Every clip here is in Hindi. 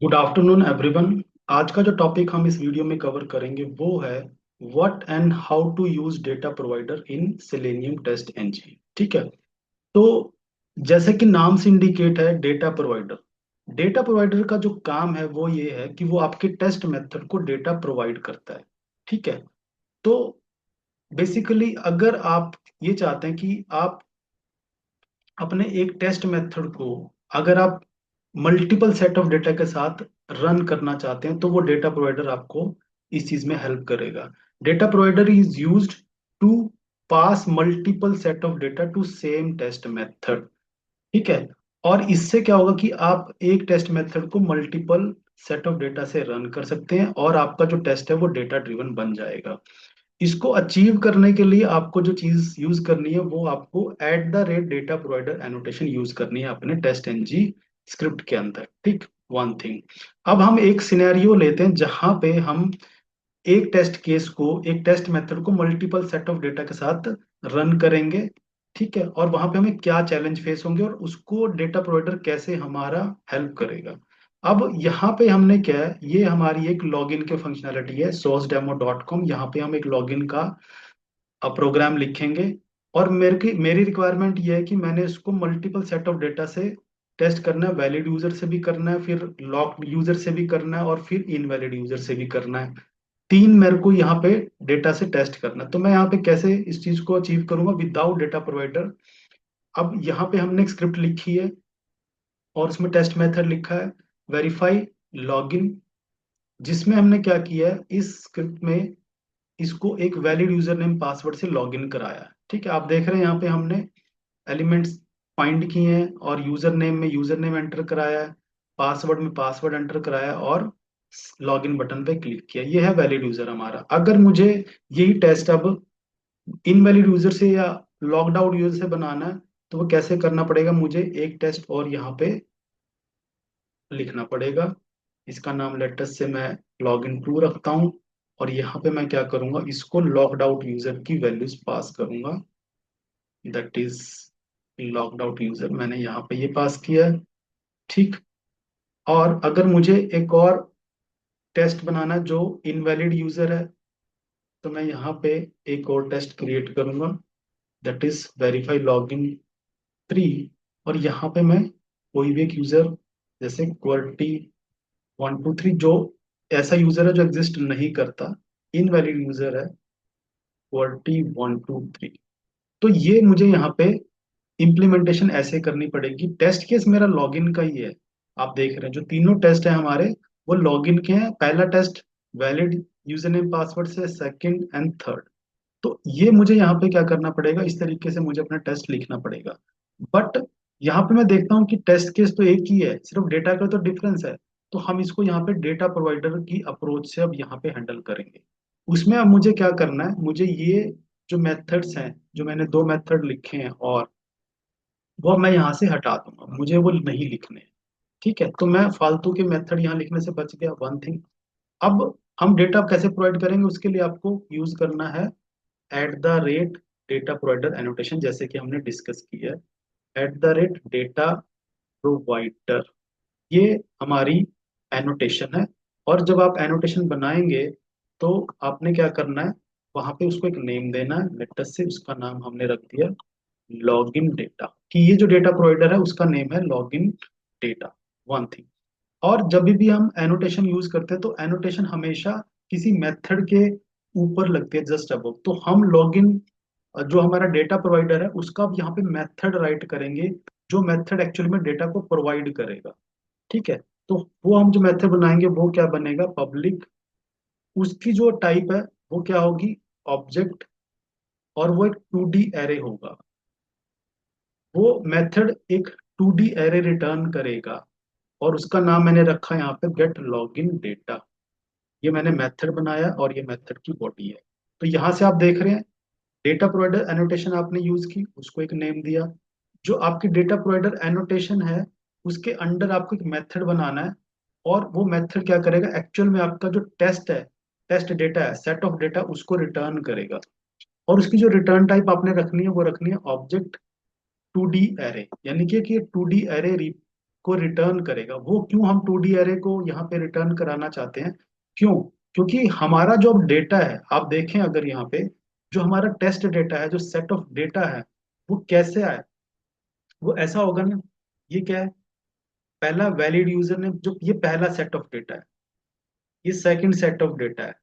Good afternoon everyone. आज का जो टॉपिक हम इस वीडियो में कवर करेंगे वो है what and how to use data provider in selenium TestNG. ठीक है। तो जैसे कि नाम से इंडिकेट है डेटा प्रोवाइडर का जो काम है वो ये है कि वो आपके टेस्ट मेथड को डेटा प्रोवाइड करता है। ठीक है। तो बेसिकली अगर आप ये चाहते हैं कि आप अपने एक टेस्ट मेथड को अगर आप मल्टीपल सेट ऑफ डेटा के साथ रन करना चाहते हैं तो वो डेटा प्रोवाइडर आपको इस चीज में हेल्प करेगा। Data provider is used to pass multiple set of data to same test method. ठीक है। और इससे क्या होगा कि आप एक टेस्ट मेथड को मल्टीपल सेट ऑफ डेटा से रन कर सकते हैं और आपका जो टेस्ट है वो डेटा ड्रिवन बन जाएगा। इसको अचीव करने के लिए आपको जो चीज यूज करनी है वो आपको eight the rate data provider annotation use करनी है अपने टेस्ट एनजी स्क्रिप्ट के अंदर। ठीक। One thing. अब हम एक सिनेरियो लेते हैं जहां पे हम एक टेस्ट केस को एक टेस्ट मेथड को मल्टीपल सेट ऑफ डेटा के साथ रन करेंगे। ठीक है। और वहां पे हमें क्या चैलेंज फेस होंगे और उसको डेटा प्रोवाइडर कैसे हमारा हेल्प करेगा। अब यहाँ पे हमने क्या है, ये हमारी एक लॉगिन की फंक्शनैलिटी है sourcedemo.com। यहाँ पे हम एक लॉगिन का प्रोग्राम लिखेंगे और मेरी रिक्वायरमेंट ये है कि मैंने इसको मल्टीपल सेट ऑफ डेटा से टेस्ट करना है। वैलिड यूजर से भी करना है, फिर लॉक्ड यूजर से भी करना है और फिर इनवैलिड यूजर से भी करना है। तीन मेरे को यहाँ पे डेटा से टेस्ट करना है। तो मैं यहाँ पे कैसे इस चीज को अचीव करूंगा विदाउट डेटा प्रोवाइडर। अब यहाँ पे हमने एक स्क्रिप्ट लिखी है और उसमें टेस्ट मेथड लिखा है वेरीफाई लॉगिन, जिसमें हमने क्या किया है इस स्क्रिप्ट में इसको एक वैलिड यूजर नेम पासवर्ड से लॉगिन कराया है। ठीक है। आप देख रहे हैं यहाँ पे हमने एलिमेंट्स फाइंड किए हैं और यूजर नेम में यूजर नेम एंटर कराया है, पासवर्ड में पासवर्ड एंटर कराया है और लॉगिन बटन पे क्लिक किया। ये है वैलिड यूजर हमारा। अगर मुझे यही टेस्ट अब इनवैलिड यूजर से या लॉग्ड आउट यूजर से बनाना है तो वो कैसे करना पड़ेगा, मुझे एक टेस्ट और यहाँ पे लिखना पड़ेगा। इसका नाम लेटेस्ट से मैं लॉगिन टू रखता हूँ और यहाँ पे मैं क्या करूंगा, इसको लॉग्ड आउट यूजर की वैल्यूज पास करूंगा। That is logged out user मैंने यहाँ पे ये पास किया है। ठीक। और अगर मुझे एक और टेस्ट बनाना है जो इनवैलिड यूजर है तो मैं यहाँ पे एक और टेस्ट क्रिएट करूंगा। That is verify login three. और यहाँ पे मैं कोई भी एक यूजर जैसे क्वर्टी 123 जो ऐसा यूजर है जो एग्जिस्ट नहीं करता, इनवैलिड यूजर है क्वर्टी 123। तो ये मुझे यहाँ पे इम्प्लीमेंटेशन ऐसे करनी पड़ेगी। टेस्ट केस मेरा लॉगिन का ही है। आप देख रहे हैं जो तीनों टेस्ट है हमारे वो लॉगिन के हैं। पहला test valid user name password से, सेकंड एंड थर्ड। तो ये मुझे यहाँ पे क्या करना पड़ेगा, इस तरीके से मुझे अपना टेस्ट लिखना पड़ेगा। बट यहाँ पे मैं देखता हूँ कि टेस्ट केस तो एक ही है, सिर्फ डेटा का तो डिफरेंस है। तो हम इसको यहाँ पे डेटा प्रोवाइडर की अप्रोच से अब यहाँ पे हैंडल करेंगे। उसमें अब मुझे क्या करना है, मुझे ये जो मेथड्स हैं, जो मैंने दो मेथड लिखे हैं और वो मैं यहाँ से हटा दूंगा, मुझे वो नहीं लिखने हैं। ठीक है। तो मैं फालतू के मेथड यहाँ लिखने से बच गया। One thing. अब हम डेटा कैसे प्रोवाइड करेंगे उसके लिए आपको यूज करना है at the rate data provider annotation, जैसे कि हमने डिस्कस किया है। At the rate data provider ये हमारी एनोटेशन है। और जब आप एनोटेशन बनाएंगे तो आपने क्या करना है, वहां पे उसको एक नेम देना है। लेटेस्ट से उसका नाम हमने रख दिया लॉगिन डेटा, कि ये जो डेटा प्रोवाइडर है उसका नेम है लॉगिन डेटा। One thing. और जब भी हम एनोटेशन यूज करते हैं तो एनोटेशन हमेशा किसी मेथड के ऊपर लगती है, जस्ट अबव। तो हम लॉगिन जो हमारा डेटा प्रोवाइडर है उसका अब यहाँ पे मेथड राइट करेंगे जो मेथड एक्चुअली में डेटा को प्रोवाइड करेगा। ठीक है। तो वो हम जो मेथड बनाएंगे वो क्या बनेगा, पब्लिक। उसकी जो टाइप है वो क्या होगी, ऑब्जेक्ट। और वो एक 2D एरे होगा। वो मेथड एक 2D एरे रिटर्न करेगा और उसका नाम मैंने रखा है यहाँ पे गेट लॉगिन डेटा। ये मैंने मेथड बनाया और ये मेथड की बॉडी है। तो यहाँ से आप देख रहे हैं डेटा प्रोवाइडर एनोटेशन आपने यूज की, उसको एक नेम दिया। जो आपकी डेटा प्रोवाइडर एनोटेशन है उसके अंडर आपको एक मेथड बनाना है और वो मेथड क्या करेगा, एक्चुअल में आपका जो टेस्ट है, टेस्ट डेटा है, सेट ऑफ डेटा उसको रिटर्न करेगा। और उसकी जो रिटर्न टाइप आपने रखनी है वो रखनी है ऑब्जेक्ट 2D एरे, यानी कि 2D एरे को रिटर्न करेगा। वो क्यों हम 2D एरे को यहाँ पे रिटर्न कराना चाहते हैं? क्यों? क्योंकि हमारा जो डेटा है, आप देखें अगर यहाँ पे जो हमारा टेस्ट डेटा है, जो सेट ऑफ डेटा है, वो कैसे आए? वो ऐसा होगा ना, ये क्या है, पहला वैलिड यूजर ने, जो ये पहला सेट ऑफ डेटा है, ये सेकंड सेट ऑफ डेटा है,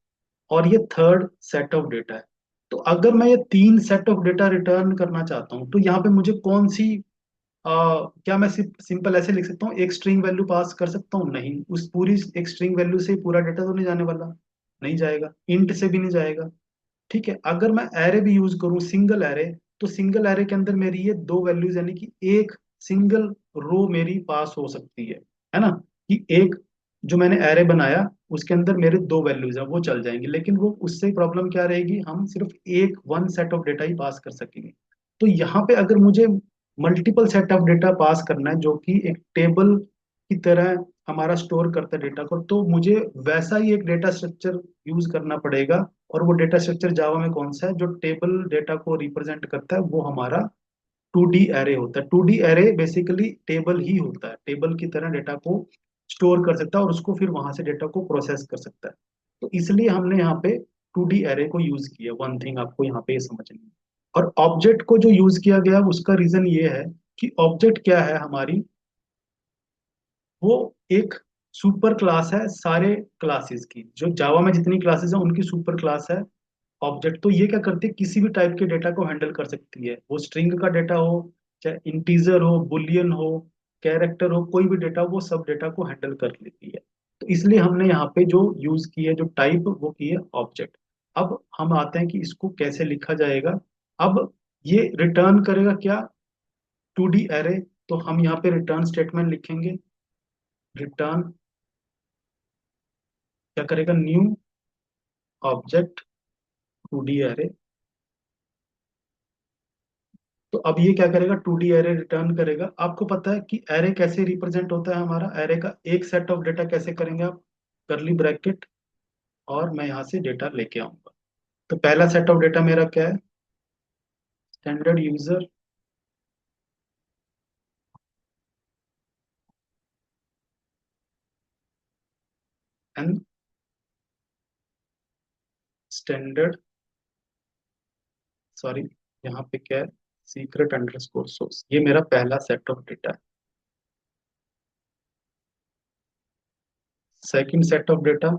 और ये थर्ड सेट ऑफ डेटा है। तो अगर मैं ये तीन सेट ऑफ डेटा रिटर्न करना चाहता हूँ, तो यहाँ पे मुझे कौन सी क्या मैं सिंपल ऐसे लिख सकता हूँ, एक स्ट्रिंग वैल्यू पास कर सकता हूँ? नहीं, उस पूरी एक स्ट्रिंग वैल्यू से पूरा डेटा तो नहीं जाने वाला, नहीं जाएगा, इंट से भी नहीं जाएगा। ठीक है, अगर मैं एरे भी यूज करूं, सिंगल एरे, तो सिंगल एरे के अंदर मेरी ये दो वैल्यूज, यानी कि एक सिंगल रो मेरी पास हो सकती है ना, कि एक जो मैंने एरे बनाया उसके अंदर मेरे दो वैल्यूज हैं वो चल जाएंगी, लेकिन वो उससे प्रॉब्लम क्या रहेगी, हम सिर्फ एक वन सेट ऑफ डेटा ही पास कर सकेंगे। तो यहाँ पे अगर मुझे multiple set of data pass करना है, जो कि एक टेबल की तरह हमारा स्टोर करता है डेटा को, तो मुझे वैसा ही एक डेटा स्ट्रक्चर यूज करना पड़ेगा। और वो डेटा स्ट्रक्चर जावा में कौन सा है, जो टेबल डेटा को रिप्रेजेंट करता है, वो हमारा 2D एरे होता है। 2D एरे बेसिकली टेबल ही होता है, टेबल की तरह डेटा को स्टोर कर सकता है और उसको फिर वहां से डेटा को प्रोसेस कर सकता है। तो इसलिए हमने यहाँ पे 2D एरे को यूज किया। वन थिंग आपको यहाँ पे ये समझनी है। और ऑब्जेक्ट को जो यूज किया गया उसका रीजन ये है कि ऑब्जेक्ट क्या है हमारी, वो एक सुपर क्लास है सारे क्लासेस की, जो जावा में जितनी क्लासेस हैं उनकी सुपर क्लास है ऑब्जेक्ट। तो ये क्या करती है, किसी भी टाइप के डेटा को हैंडल कर सकती है, वो स्ट्रिंग का डेटा हो, चाहे इंटीजर हो, बुलियन हो, कैरेक्टर हो, कोई भी डेटा, वो सब डेटा को हैंडल कर लेती है। तो इसलिए हमने यहाँ पे जो यूज की है, जो टाइप, वो की है ऑब्जेक्ट। अब हम आते हैं कि इसको कैसे लिखा जाएगा। अब ये रिटर्न करेगा क्या, 2D एरे। तो हम यहाँ पे रिटर्न स्टेटमेंट लिखेंगे, रिटर्न क्या करेगा, न्यू ऑब्जेक्ट 2D एरे। तो अब ये क्या करेगा, 2D एरे रिटर्न करेगा। आपको पता है कि एरे कैसे रिप्रेजेंट होता है, हमारा एरे का एक सेट ऑफ डेटा कैसे करेंगे आप, करली ब्रैकेट, और मैं यहाँ से डेटा लेके आऊंगा। तो पहला सेट ऑफ डेटा मेरा क्या है, standard user and standard, sorry, यहाँ पे क्या है, सीक्रेट अंडरस्कोर सोर्स। ये मेरा पहला सेट ऑफ डेटा है। Second set of data,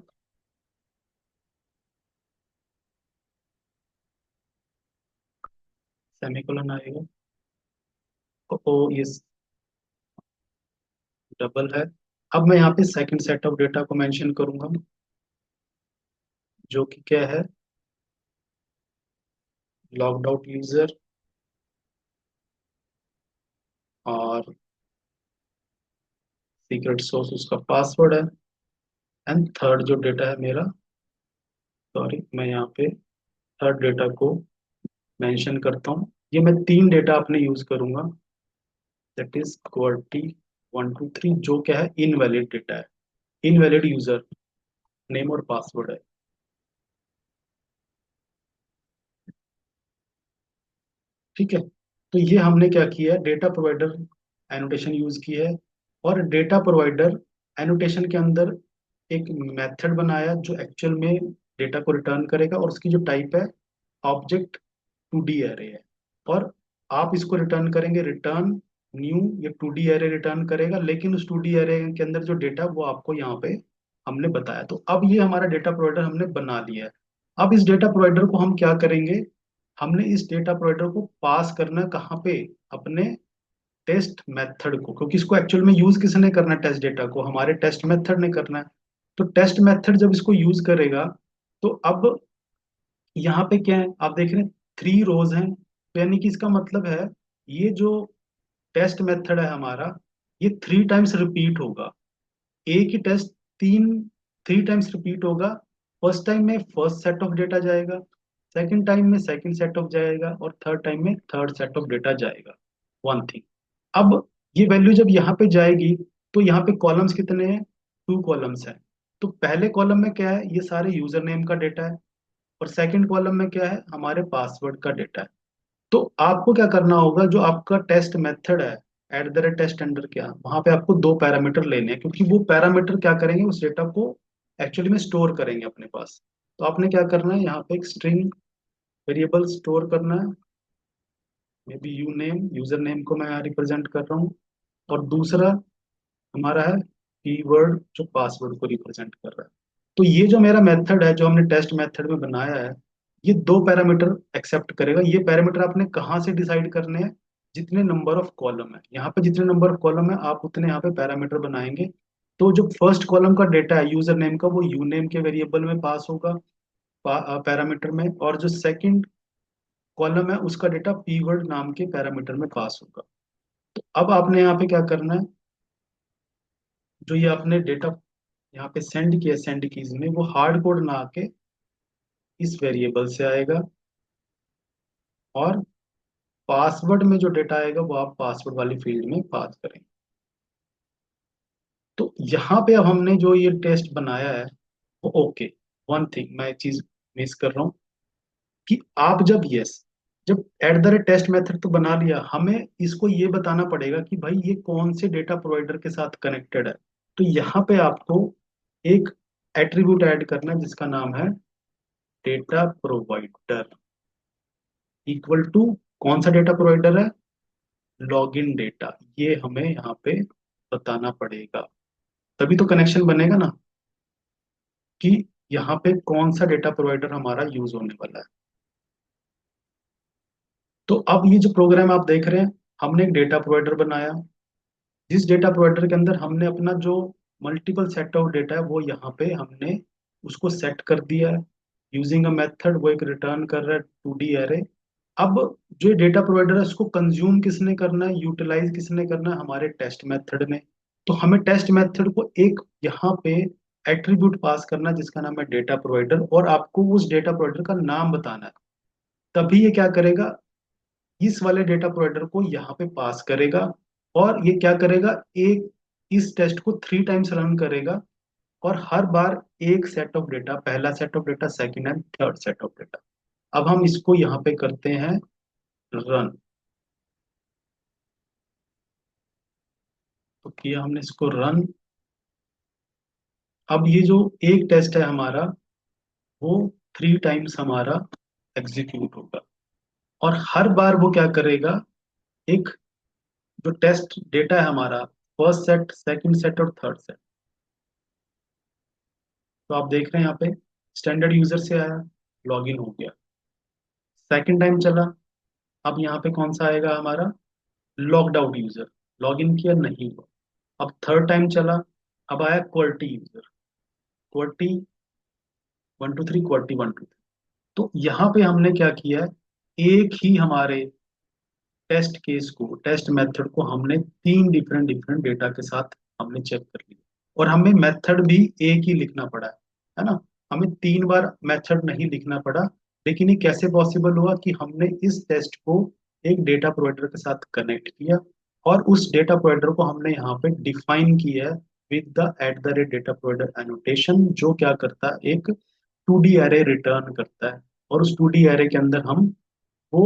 semicolon आएगा, ओ ये डबल है। अब मैं यहाँ पे सेकंड सेट ऑफ डेटा को मेंशन करूंगा, जो कि क्या है, लॉग्ड आउट यूजर, और सीक्रेट सोर्स उसका पासवर्ड है। एंड थर्ड जो डेटा है मेरा, सॉरी, मैं यहाँ पे थर्ड डेटा को मेंशन करता हूँ। ये मैं तीन डेटा अपने यूज करूंगा, दैट इज क्वालिटी 1 2 3, जो क्या है, इनवैलिड डेटा है, इनवैलिड यूजर नेम और पासवर्ड है। ठीक है, तो ये हमने क्या किया है, डेटा प्रोवाइडर एनोटेशन यूज की है। और डेटा प्रोवाइडर एनोटेशन के अंदर एक मेथड बनाया जो एक्चुअल में डेटा को रिटर्न करेगा, और उसकी जो टाइप है ऑब्जेक्ट 2D एरे है। और आप इसको रिटर्न करेंगे, रिटर्न न्यू, ये 2D एरे रिटर्न करेगा, लेकिन उस 2D एरे के अंदर जो डेटा, वो आपको यहाँ पे हमने बताया। तो अब ये हमारा डेटा प्रोवाइडर हमने बना लिया है। अब इस डेटा प्रोवाइडर को हम क्या करेंगे, हमने इस डेटा प्रोवाइडर को पास करना कहाँ पे, अपने टेस्ट मेथड को, क्योंकि इसको एक्चुअल में यूज किसने करना है, टेस्ट डेटा को हमारे टेस्ट मेथड ने करना है। तो टेस्ट मेथड जब इसको यूज करेगा, तो अब यहाँ पे क्या है, आप देख रहे हैं 3 रोज हैं, तो यानी कि इसका मतलब है, ये जो टेस्ट मेथड है हमारा, ये 3 टाइम्स रिपीट होगा। एक ही टेस्ट तीन 3 टाइम्स रिपीट होगा। फर्स्ट टाइम में फर्स्ट सेट ऑफ डेटा जाएगा, सेकंड टाइम में सेकंड सेट ऑफ जाएगा, और थर्ड टाइम में थर्ड सेट ऑफ डेटा जाएगा। वन थिंग, अब ये वैल्यू जब यहाँ पे जाएगी, तो यहाँ पे कॉलम्स कितने हैं, 2 कॉलम्स हैं। तो पहले कॉलम में क्या है, ये सारे यूजर नेम का डेटा है, और सेकंड कॉलम में क्या है, हमारे पासवर्ड का डेटा है। तो आपको क्या करना होगा, जो आपका टेस्ट मेथड है, at the rate test under क्या, वहां पे आपको दो पैरामीटर लेने हैं, क्योंकि वो पैरामीटर क्या करेंगे, उस डेटा को एक्चुअली में स्टोर करेंगे अपने पास। तो आपने क्या करना है, यहाँ पे एक स्ट्रिंग वेरिएबल स्टोर करना है। May be you name, user name को मैं यहाँ रिप्रेजेंट कर रहा हूँ। और दूसरा हमारा है कीवर्ड, जो पासवर्ड को रिप्रेजेंट कर रहा है। तो ये जो मेरा मेथड है, जो हमने टेस्ट मेथड में बनाया है, ये दो पैरामीटर एक्सेप्ट करेगा। ये पैरामीटर आपने कहाँ से डिसाइड करने हैं, जितने नंबर ऑफ कॉलम है यहाँ पे, जितने नंबर ऑफ कॉलम है आप उतने यहाँ पे पैरामीटर बनाएंगे। तो जो फर्स्ट कॉलम का डेटा है यूजर नेम का, वो यू नेम के वेरिएबल में पास होगा पैरामीटर में, और जो सेकंड कॉलम है उसका डेटा पीवर्ड नाम के पैरामीटर में पास होगा। तो अब आपने यहाँ पे क्या करना है, जो ये आपने डेटा यहाँ पे सेंड किया सेंड कीज में, वो हार्ड कोड ना आके इस वेरिएबल से आएगा। और पासवर्ड में जो डेटा आएगा वो आप पासवर्ड वाली फील्ड में पास करेंगे। तो यहाँ पे अब हमने जो ये टेस्ट बनाया है वो ओके। वन थिंग मैं एक चीज मिस कर रहा हूँ, कि आप जब यस, जब at the rate test method तो बना लिया, हमें इसको ये बताना पड़ेगा कि भाई ये कौन से डेटा प्रोवाइडर के साथ कनेक्टेड है। तो यहाँ पे आपको एक एट्रीब्यूट ऐड करना है जिसका नाम है डेटा प्रोवाइडर, इक्वल टू कौन सा डेटा प्रोवाइडर है, लॉगिन डेटा। ये हमें यहाँ पे बताना पड़ेगा, तभी तो कनेक्शन बनेगा ना, कि यहाँ पे कौन सा डेटा प्रोवाइडर हमारा यूज होने वाला है। तो अब ये जो प्रोग्राम आप देख रहे हैं, हमने एक डेटा प्रोवाइडर बनाया, जिस डेटा प्रोवाइडर के अंदर हमने अपना जो मल्टीपल सेट ऑफ डेटा है वो यहाँ पे हमने उसको सेट कर दिया है यूजिंग अ मेथड। वो एक रिटर्न कर रहा है 2D एरे। अब जो ये डेटा प्रोवाइडर है उसको कंज्यूम किसने करना है, यूटिलाइज किसने करना है, हमारे टेस्ट मेथड ने। तो हमें टेस्ट मेथड को एक यहाँ पे एट्रीब्यूट पास करना है जिसका नाम है डेटा प्रोवाइडर, और आपको उस डेटा प्रोवाइडर का नाम बताना है। तभी ये क्या करेगा, इस वाले डेटा प्रोवाइडर को यहाँ पे पास करेगा, और ये क्या करेगा, एक इस टेस्ट को 3 टाइम्स रन करेगा। और हर बार एक सेट ऑफ डेटा, पहला set of data, second and third set of data. अब हम इसको यहाँ पे करते हैं रन। तो किया हमने इसको रन। अब ये जो एक टेस्ट है हमारा, वो 3 टाइम्स हमारा एग्जीक्यूट होगा। और हर बार वो क्या करेगा, एक जो टेस्ट डेटा है हमारा, फर्स्ट सेट, सेकंड सेट और थर्ड सेट। तो आप देख रहे हैं यहाँ पे स्टैंडर्ड यूजर से आया, लॉगिन हो गया। सेकंड टाइम चला, अब यहाँ पे कौन सा आएगा हमारा, लॉग्ड आउट यूजर, लॉगिन किया नहीं हुआ। अब थर्ड टाइम चला, अब आया क्वर्टी यूजर, क्वर्टी 1 2 3, क्वर्टी 1 2 3। तो यहाँ पे हमने क्या किया है, एक ही हमारे टेस्ट केस को, टेस्ट मेथड को हमने तीन डिफरेंट डिफरेंट डेटा के साथ हमने चेक कर लिया। और हमें मेथड भी एक ही लिखना पड़ा है ना, हमें 3 बार मेथड नहीं लिखना पड़ा। लेकिन ये कैसे पॉसिबल हुआ, कि हमने इस टेस्ट को एक डेटा प्रोवाइडर के साथ कनेक्ट किया, और उस डेटा प्रोवाइडर को हमने यहाँ पे डिफाइन किया है with the eight the rate data provider annotation, जो क्या करता है, एक 2D एरे रिटर्न करता है। और उस 2D एरे के अंदर हम वो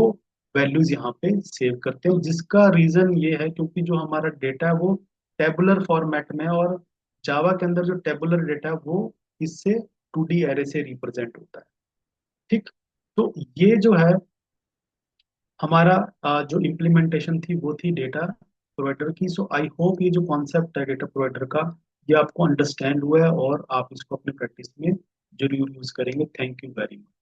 वैल्यूज यहाँ पे सेव करते हैं, जिसका रीजन ये है क्योंकि जो हमारा डेटा है वो टेबुलर फॉर्मेट में है, और जावा के अंदर जो टेबुलर डेटा है वो इससे 2D एरे से रिप्रेजेंट होता है। ठीक। तो ये जो है हमारा जो इम्प्लीमेंटेशन थी वो थी डेटा प्रोवाइडर की। सो आई होप ये जो कॉन्सेप्ट है डेटा प्रोवाइडर का, ये आपको अंडरस्टैंड हुआ है, और आप इसको अपने प्रैक्टिस में जरूर यूज करेंगे। Thank you very much.